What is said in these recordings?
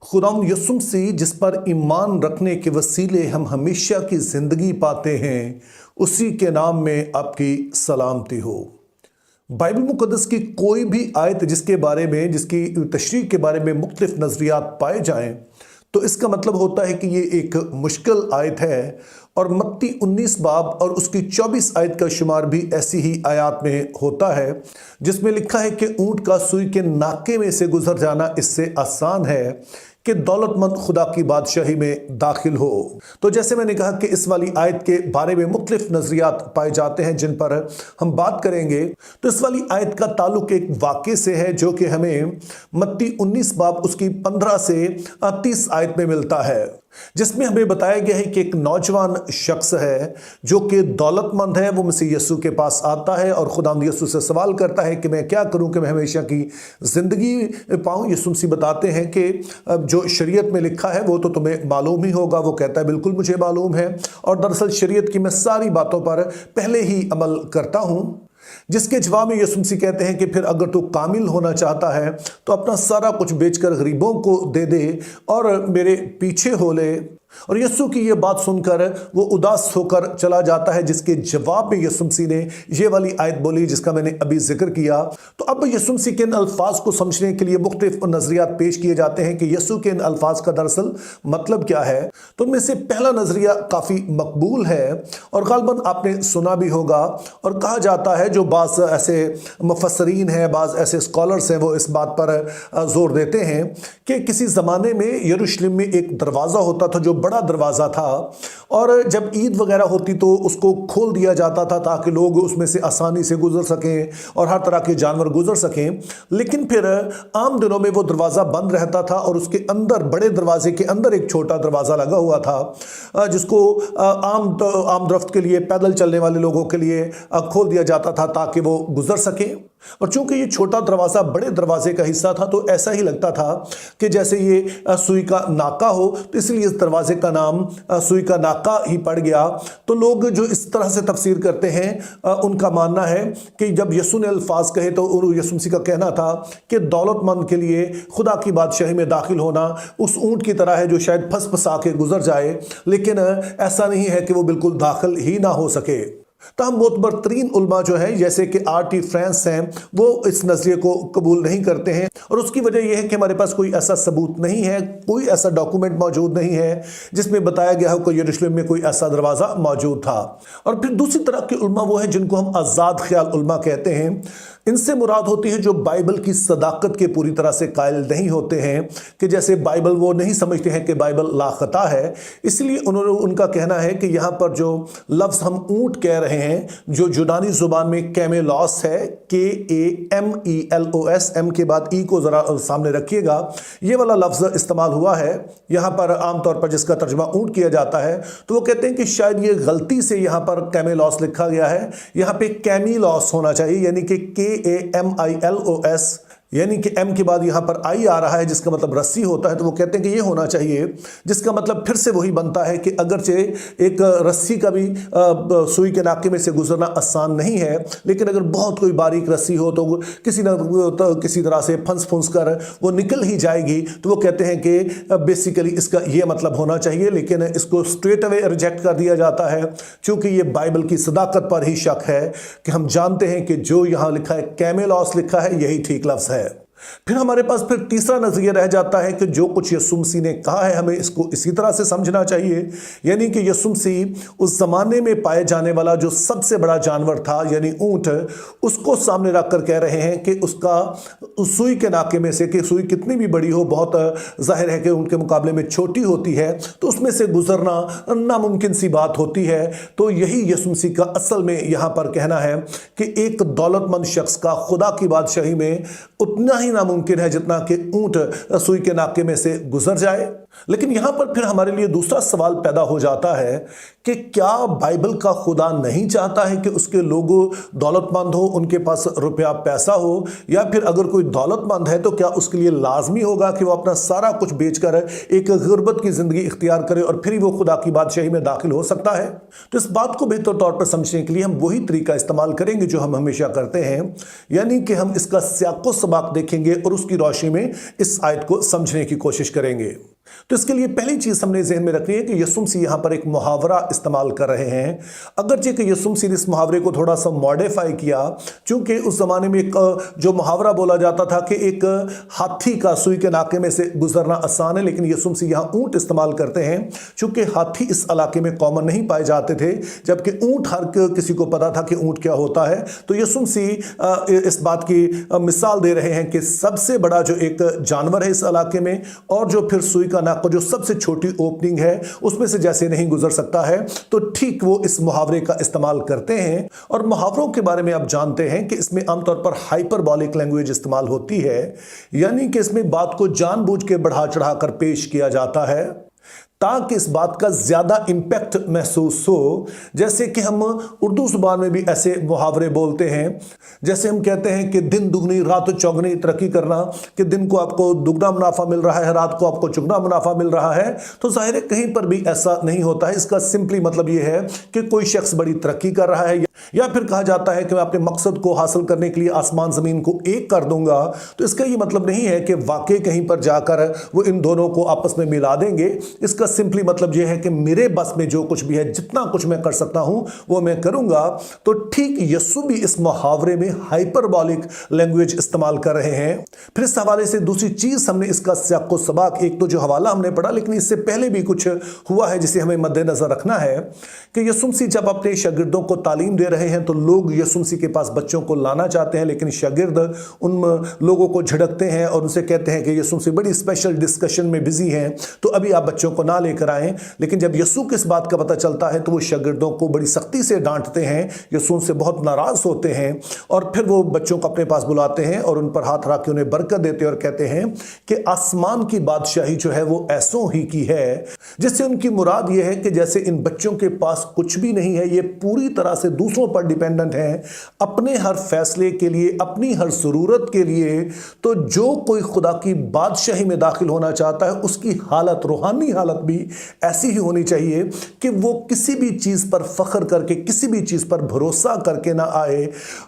खुदाम यसुम मसीह जिस पर ईमान रखने के वसीले हम हमेशा की ज़िंदगी पाते हैं, उसी के नाम में आपकी सलामती हो। बाइबल मुकद्दस की कोई भी आयत जिसके बारे में, जिसकी तशरीह के बारे में मुख्तलिफ नज़रियात पाए जाएं, तो इसका मतलब होता है कि ये एक मुश्किल आयत है। और मत्ती 19 बाब और उसकी 24 आयत का शुमार भी ऐसी ही आयत में होता है, जिसमें लिखा है कि ऊंट का सुई के नाके में से गुजर जाना इससे आसान है कि दौलतमंद खुदा की बादशाही में दाखिल हो। तो जैसे मैंने कहा कि इस वाली आयत के बारे में मुख्तलिफ नज़रियात पाए जाते हैं जिन पर हम बात करेंगे। तो इस वाली आयत का ताल्लुक एक वाक़े से है जो कि हमें मत्ती 19 बाब उसकी 15 से 30 आयत में मिलता है, जिसमें हमें बताया गया है कि एक नौजवान शख्स है जो कि दौलतमंद है। वो मसीह यीशु के पास आता है और खुदावंद यीशु से सवाल करता है कि मैं क्या करूं कि मैं हमेशा की ज़िंदगी पाऊं। यीशु मसीह बताते हैं कि जो शरीयत में लिखा है वो तो तुम्हें मालूम ही होगा। वो कहता है बिल्कुल मुझे मालूम है, और दरअसल शरीयत की मैं सारी बातों पर पहले ही अमल करता हूं। जिसके जवाब में यीशु मसीह कहते हैं कि फिर अगर तू कामिल होना चाहता है तो अपना सारा कुछ बेचकर गरीबों को दे दे और मेरे पीछे हो ले। और यीशु की ये बात सुनकर वो उदास होकर चला जाता है, जिसके जवाब में यीशु मसीह ने ये वाली आयत बोली जिसका मैंने अभी जिक्र किया। तो अब यीशु मसीह के इन अल्फाज को समझने के लिए मुख्तलिफ नज़रियात पेश किए जाते हैं कि यीशु के इन अल्फाज का दरअसल मतलब क्या है। तो उनमें से पहला नज़रिया काफ़ी मकबूल है और गालबन आपने सुना भी होगा, और कहा जाता है जो बाज़ ऐसे मुफस्सरीन हैं, बाज़ ऐसे स्कॉलर्स हैं, वो इस बात पर जोर देते हैं कि किसी ज़माने में यरूशलेम में एक दरवाज़ा होता था जो बड़ा दरवाज़ा था, और जब ईद वगैरह होती तो उसको खोल दिया जाता था ताकि लोग उसमें से आसानी से गुजर सकें और हर तरह के जानवर गुजर सकें। लेकिन फिर आम दिनों में वो दरवाज़ा बंद रहता था और उसके अंदर, बड़े दरवाजे के अंदर एक छोटा दरवाज़ा लगा हुआ था जिसको आम दरफ्त के लिए, पैदल चलने वाले लोगों के लिए खोल दिया जाता था ताकि वो गुजर सकें। और चूंकि ये छोटा दरवाज़ा बड़े दरवाजे का हिस्सा था तो ऐसा ही लगता था कि जैसे ये सुई का नाका हो, तो इसलिए इस दरवाजे का नाम सुई का नाका ही पड़ गया। तो लोग जो इस तरह से तफसीर करते हैं, उनका मानना है कि जब यीशु ने अल्फाज कहे तो यीशु मसीह का कहना था कि दौलतमंद के लिए खुदा की बादशाही में दाखिल होना उस ऊंट की तरह है जो शायद फंस फंसा के गुजर जाए, लेकिन ऐसा नहीं है कि वो बिल्कुल दाखिल ही ना हो सके। तमाम मोतबर तरीन उलमा जो है जैसे कि R.T. फ्रांस हैं, वो इस नज़रिए को कबूल नहीं करते हैं, और उसकी वजह यह है कि हमारे पास कोई ऐसा सबूत नहीं है, कोई ऐसा डॉक्यूमेंट मौजूद नहीं है जिसमें बताया गया हो कि यरूशलेम में कोई ऐसा दरवाज़ा मौजूद था। और फिर दूसरी तरह के उलमा वो हैं जिनको हम आज़ाद ख्याल उलमा कहते हैं। इनसे मुराद होती है जो बाइबल की सदाकत के पूरी तरह से कायल नहीं होते हैं, कि जैसे बाइबल वो नहीं समझते हैं कि बाइबल लाखता है। इसलिए उनका कहना है कि यहाँ पर जो लफ्ज़ हम ऊंट कह रहे हैं, जो यूनानी जुबान में कैमेलॉस है, KAMELOS, एम के बाद ई को ज़रा सामने रखिएगा, ये वाला लफ्ज़ इस्तेमाल हुआ है यहाँ पर आमतौर पर जिसका तर्जमा ऊंट किया जाता है। तो वो कहते हैं कि शायद ये गलती से यहाँ पर कैमेलॉस लिखा गया है, यहाँ पे कैमीलॉस होना चाहिए, यानी कि KAMILOS, यानी कि एम के बाद यहाँ पर आई आ रहा है जिसका मतलब रस्सी होता है। तो वो कहते हैं कि ये होना चाहिए, जिसका मतलब फिर से वही बनता है कि अगरचे एक रस्सी का भी सुई के नाके में से गुजरना आसान नहीं है, लेकिन अगर बहुत कोई बारीक रस्सी हो तो किसी तरह से फंस फुंस कर वो निकल ही जाएगी। तो वो कहते हैं कि बेसिकली इसका ये मतलब होना चाहिए, लेकिन इसको स्ट्रेट अवे रिजेक्ट कर दिया जाता है क्योंकि ये बाइबल की सदाकत पर ही शक है, कि हम जानते हैं कि जो यहाँ लिखा है कैमेलॉस लिखा है यही ठीक लफ्ज़ है। फिर हमारे पास फिर तीसरा नजरिया रह जाता है कि जो कुछ यीशु मसीह ने कहा है हमें इसको इसी तरह से समझना चाहिए, यानी कि यीशु मसीह उस जमाने में पाए जाने वाला जो सबसे बड़ा जानवर था यानी ऊंट, उसको सामने रखकर कह रहे हैं कि उसका उस सुई के नाके में से, कि सुई कितनी भी बड़ी हो, बहुत जाहिर है कि उनके मुकाबले में छोटी होती है, तो उसमें से गुजरना नामुमकिन सी बात होती है। तो यही यीशु मसीह का असल में यहाँ पर कहना है कि एक दौलतमंद शख्स का खुदा की बादशाही में उतना ही नामुमकिन है जितना कि ऊंट सुई के नाके में से गुजर जाए। लेकिन यहां पर फिर हमारे लिए दूसरा सवाल पैदा हो जाता है कि क्या बाइबल का खुदा नहीं चाहता है कि उसके लोग दौलतमंद हो, उनके पास रुपया पैसा हो, या फिर अगर कोई दौलतमंद है तो क्या उसके लिए लाजमी होगा कि वो अपना सारा कुछ बेचकर एक गुर्बत की जिंदगी इख्तियार करे और फिर वो खुदा की बादशाही में दाखिल हो सकता है? तो इस बात को बेहतर तौर पर समझने के लिए हम वही तरीका इस्तेमाल करेंगे जो हम हमेशा करते हैं, यानी कि हम इसका सियाको सबाक देखेंगे और उसकी रोशनी में इस आयत को समझने की कोशिश करेंगे। तो इसके लिए पहली चीज हमने ज़हन में रखनी है कि यीशु मसीह यहां पर एक मुहावरा इस्तेमाल कर रहे हैं। अगरचे कि यीशु मसीह ने इस मुहावरे को थोड़ा सा मॉडिफाई किया, क्योंकि उस जमाने में एक जो मुहावरा बोला जाता था कि एक हाथी का सुई के नाके में से गुजरना आसान है, लेकिन यीशु मसीह यहां ऊंट इस्तेमाल करते हैं, क्योंकि हाथी इस इलाके में कॉमन नहीं पाए जाते थे, जबकि ऊंट हर किसी को पता था कि ऊंट क्या होता है। तो यीशु मसीह इस बात की मिसाल दे रहे हैं कि सबसे बड़ा जो एक जानवर है इस इलाके में, और जो फिर सुई नाक को जो सबसे छोटी ओपनिंग है उसमें से जैसे नहीं गुजर सकता है, तो ठीक वो इस मुहावरे का इस्तेमाल करते हैं। और मुहावरों के बारे में आप जानते हैं कि इसमें आमतौर पर हाइपरबॉलिक लैंग्वेज इस्तेमाल होती है, यानी कि इसमें बात को जानबूझ के बढ़ा चढ़ाकर पेश किया जाता है ताकि इस बात का ज्यादा इंपैक्ट महसूस हो। जैसे कि हम उर्दू जुबान में भी ऐसे मुहावरे बोलते हैं, जैसे हम कहते हैं कि दिन दुगनी रात चौगनी तरक्की करना, कि दिन को आपको दुगना मुनाफा मिल रहा है, रात को आपको चुगना मुनाफा मिल रहा है। तो जाहिर है कहीं पर भी ऐसा नहीं होता है। इसका सिंपली मतलब यह है कि कोई शख्स बड़ी तरक्की कर रहा है, या फिर कहा जाता है कि मैं अपने मकसद को हासिल करने के लिए आसमान जमीन को एक कर दूंगा। तो इसका यह मतलब नहीं है कि वाकई कहीं पर जाकर वो इन दोनों को आपस में मिला देंगे। इसका सिंपली मतलब यह है कि मेरे बस में जो कुछ भी है, जितना कुछ मैं कर सकता हूं वो मैं करूंगा। तो ठीक यीशु भी इस मुहावरे में हाइपरबॉलिक लैंग्वेज इस्तेमाल कर रहे हैं। फिर इस हवाले से दूसरी चीज हमने इसका सियाको सबाक, एक तो जो हवाला हमने पढ़ा, लेकिन इससे पहले भी कुछ हुआ है जिसे हमें मद्देनजर रखना है कि यीशु मसीह जब अपने शागिर्दों को तालीम दे रहे हैं तो लोग यीशु मसीह के पास बच्चों को लाना चाहते हैं, लेकिन शागिर्द उन लोगों को झिड़कते हैं और उनसे कहते हैं कि यीशु मसीह बड़ी स्पेशल डिस्कशन में बिजी हैं, तो अभी आप बच्चों को ना लेकर आएं। लेकिन जब यीशु को इस बात का पता चलता है तो वो शागिर्दों को बड़ी सख्ती से डांटते हैं, यीशु उनसे बहुत नाराज होते हैं, और फिर वो बच्चों को अपने पास बुलाते हैं और उन पर हाथ रख के उन्हें बरकत देते हैं और कहते हैं कि आसमान की बादशाही जो है वो ऐसों ही की है। जिससे उनकी मुराद ये है कि जैसे इन बच्चों के पास कुछ भी नहीं है, ये पूरी तरह से दूसरों पर डिपेंडेंट हैं अपने हर फैसले के लिए, अपनी हर जरूरत के लिए। तो जो कोई खुदा की बादशाही में दाखिल होना चाहता है उसकी हालत, रूहानी हालत भी ऐसी ही होनी चाहिए कि वो किसी भी चीज पर फख्र करके, किसी भी चीज पर भरोसा करके ना आए।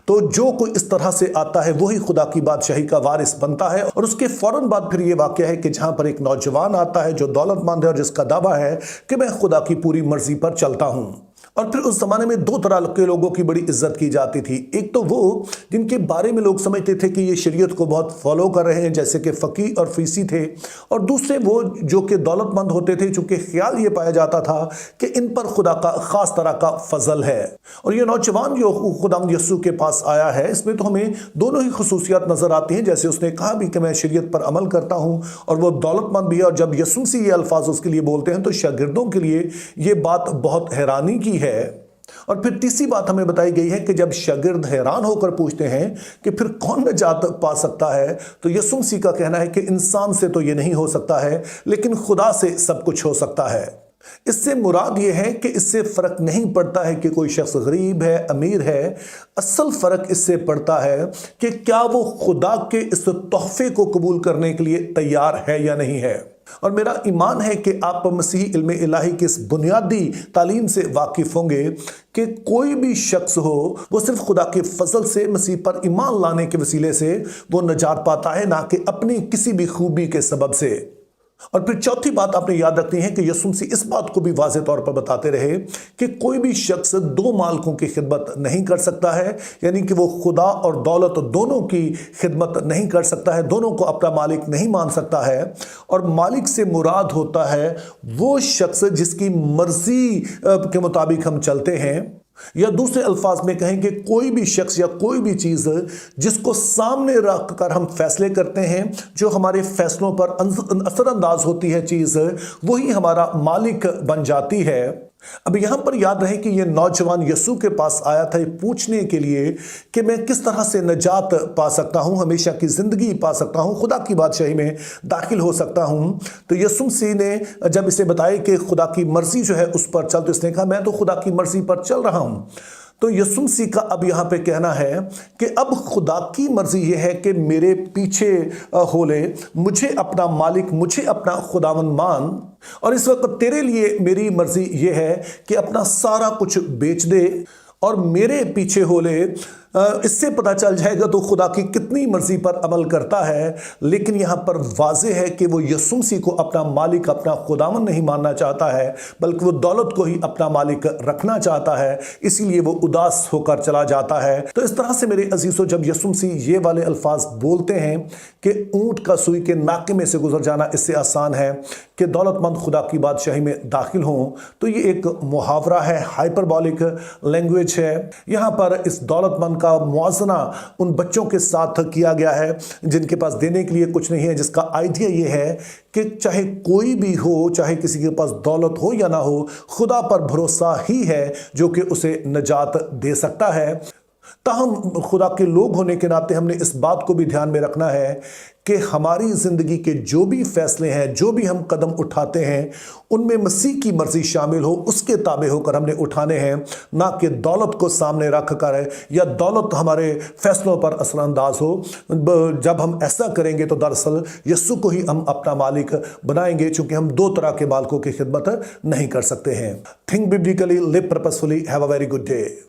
तो जो कोई इस तरह से आता है वही खुदा की बादशाही का वारिस बनता है। और उसके फौरन बाद फिर ये वाकया है कि जहां पर एक नौजवान आता है जो दौलतमंद है और जिसका दावा है कि मैं खुदा की पूरी मर्जी पर चलता हूं। और फिर उस जमाने में दो तरह के लोगों की बड़ी इज्जत की जाती थी। एक तो वो जिनके बारे में लोग समझते थे कि ये शरीयत को बहुत फॉलो कर रहे हैं, जैसे कि फकीह और फीसी थे, और दूसरे वो जो कि दौलतमंद होते थे, चूंकि ख्याल ये पाया जाता था कि इन पर खुदा का खास तरह का फजल है। और ये नौजवान जो खुदा यीशु के पास आया है, इसमें तो हमें दोनों ही खसूसियात नजर आती हैं। जैसे उसने कहा भी कि मैं शरीयत पर अमल करता हूं, और वो दौलतमंद भी है। और जब यीशु से ये अल्फाज उसके लिए बोलते हैं तो शागिर्दों के लिए ये बात बहुत हैरानी की है। और फिर तीसरी बात हमें बताई गई है कि जब शागिर्द हैरान होकर पूछते हैं कि फिर कौन नजात पा सकता है, तो यीशु मसीह का कहना है कि इंसान से तो ये नहीं हो सकता है, लेकिन खुदा से सब कुछ हो सकता है। इससे मुराद यह है कि इससे फर्क नहीं पड़ता है कि कोई शख्स गरीब है, अमीर है। असल फर्क इससे पड़ता है कि क्या वो खुदा के इस तोहफे को कबूल करने के लिए तैयार है या नहीं है। और मेरा ईमान है कि आप मसीही इल्म इलाही की इस बुनियादी तालीम से वाकिफ होंगे कि कोई भी शख्स हो, वो सिर्फ खुदा के फजल से, मसीह पर ईमान लाने के वसीले से वो नजात पाता है, ना कि अपनी किसी भी खूबी के सबब से। और फिर चौथी बात आपने याद रखनी है कि यीशु मसीह इस बात को भी वाज़ेह तौर पर बताते रहे कि कोई भी शख्स दो मालिकों की खिदमत नहीं कर सकता है, यानी कि वो खुदा और दौलत दोनों की खिदमत नहीं कर सकता है, दोनों को अपना मालिक नहीं मान सकता है। और मालिक से मुराद होता है वो शख्स जिसकी मर्जी के मुताबिक हम चलते हैं, या दूसरे अल्फाज में कहें कि कोई भी शख्स या कोई भी चीज जिसको सामने रखकर हम फैसले करते हैं, जो हमारे फैसलों पर असरअंदाज होती है चीज, वही हमारा मालिक बन जाती है। अब यहां पर याद रहे कि यह नौजवान यीशु के पास आया था ये पूछने के लिए कि मैं किस तरह से निजात पा सकता हूं, हमेशा की जिंदगी पा सकता हूं, खुदा की बादशाही में दाखिल हो सकता हूं। तो यीशु मसीह ने जब इसे बताया कि खुदा की मर्जी जो है उस पर चल, तो इसने कहा मैं तो खुदा की मर्जी पर चल रहा हूं। तो यीशु मसीह का अब यहां पे कहना है कि अब खुदा की मर्जी यह है कि मेरे पीछे हो ले, मुझे अपना मालिक, मुझे अपना खुदावन मान। और इस वक्त तेरे लिए मेरी मर्जी यह है कि अपना सारा कुछ बेच दे और मेरे पीछे हो ले। इससे पता चल जाएगा तो खुदा की कितनी मर्जी पर अमल करता है। लेकिन यहां पर वाज़ेह है कि वो यीशु मसीह को अपना मालिक, अपना खुदावन नहीं मानना चाहता है, बल्कि वो दौलत को ही अपना मालिक रखना चाहता है, इसीलिए वो उदास होकर चला जाता है। तो इस तरह से मेरे अजीजों, जब यीशु मसीह ये वाले अल्फाज बोलते हैं कि ऊंट का सुई के नाके में से गुजर जाना इससे आसान है कि दौलतमंद खुदा की बादशाही में दाखिल हों, तो ये एक मुहावरा है, हाइपरबॉलिक लैंग्वेज है। यहां पर इस दौलतमंद का मुआवजा उन बच्चों के साथ किया गया है जिनके पास देने के लिए कुछ नहीं है, जिसका आइडिया ये है कि चाहे कोई भी हो, चाहे किसी के पास दौलत हो या ना हो, खुदा पर भरोसा ही है जो कि उसे निजात दे सकता है। ताहम खुदा के लोग होने के नाते हमने इस बात को भी ध्यान में रखना है कि हमारी ज़िंदगी के जो भी फैसले हैं, जो भी हम कदम उठाते हैं, उनमें मसीह की मर्जी शामिल हो, उसके ताबे होकर हमने उठाने हैं, ना कि दौलत को सामने रख कर या दौलत हमारे फैसलों पर असरअंदाज हो। जब हम ऐसा करेंगे तो दरअसल यीशु को ही हम अपना मालिक बनाएंगे, चूंकि हम दो तरह के मालिकों की खिदमत नहीं कर सकते हैं। Think biblically, live purposefully, have a very good day.